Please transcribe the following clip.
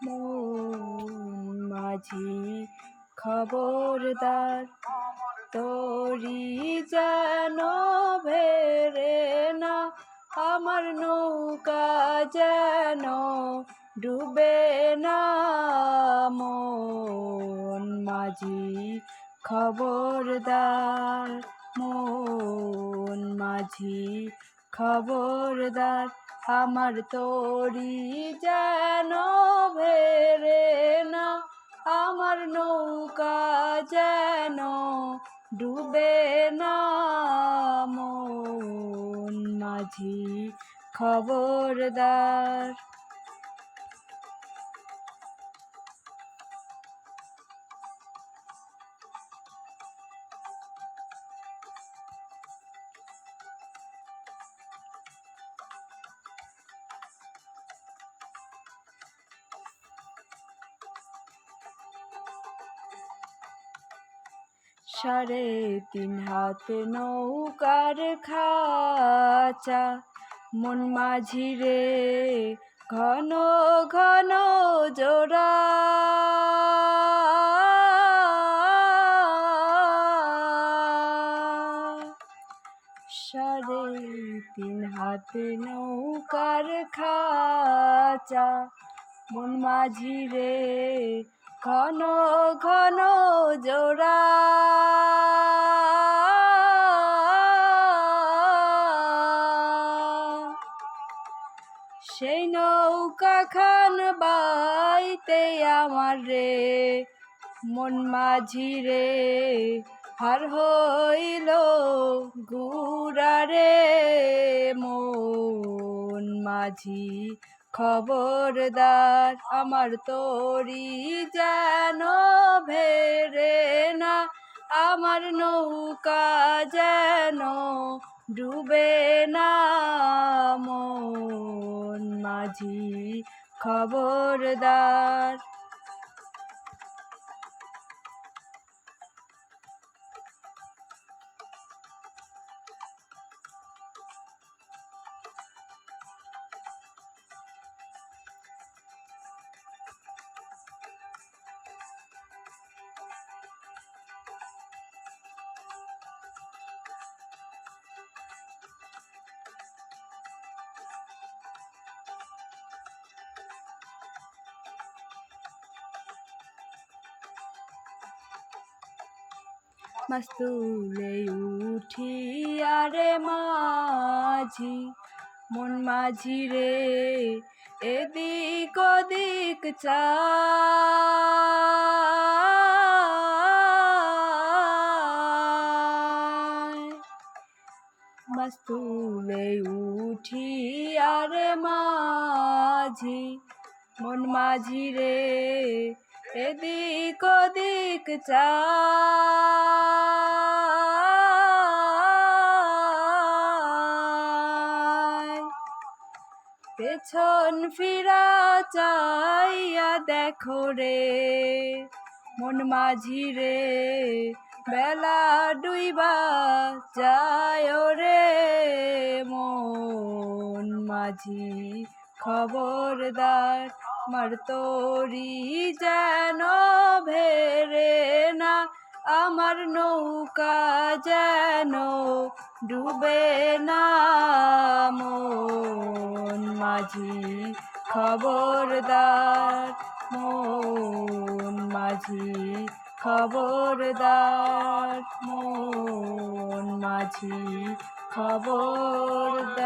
মন মাঝি খবরদার, তোরি যেন ভেরে না, আমার নৌকা যেন ডুবে না। মন মাঝি খবরদার, মন মাঝি খবরদার, আমার তোরি যেন ভেরে না, আমার নৌকা যেন ডুবে না। মন মাঝি খবরদার। সাড়ে 3 হাত নৌকার খাঁচা, মন মাঝি রে ঘন ঘন জোড়া। সাড়ে 3 হাত নৌকার খাঁচা, মন মাঝি রে ঘন ঘন জোড়া। সেই নৌকা খান বাইতে আমার রে মন মাঝি রে হার হইল গুড়া রে। মন মাঝি খবরদার, আমার তোরি যেন ভেরে না, আমার নৌকা যেন ডুবে না। মন মাঝি খবরদার। মাছ তুলে উঠি আরে মাঝি, মন মাঝি রে এদিক ওদিক চাই। মাছ তুলে উঠি আরে মাঝি, মন মাঝি রে এদিক ওদিক চাই। পেছন ফিরা চাইয়া দেখো রে মন মাঝি রে, বেলা ডুইবা যায় রে। মন মাঝি খবরদার, আমার তোরি যেন ভেরে না, আমার নৌকা যেন ডুবে না। মন মাঝি খবরদার, মন মাঝি খবরদার, মন মাঝি খবরদার।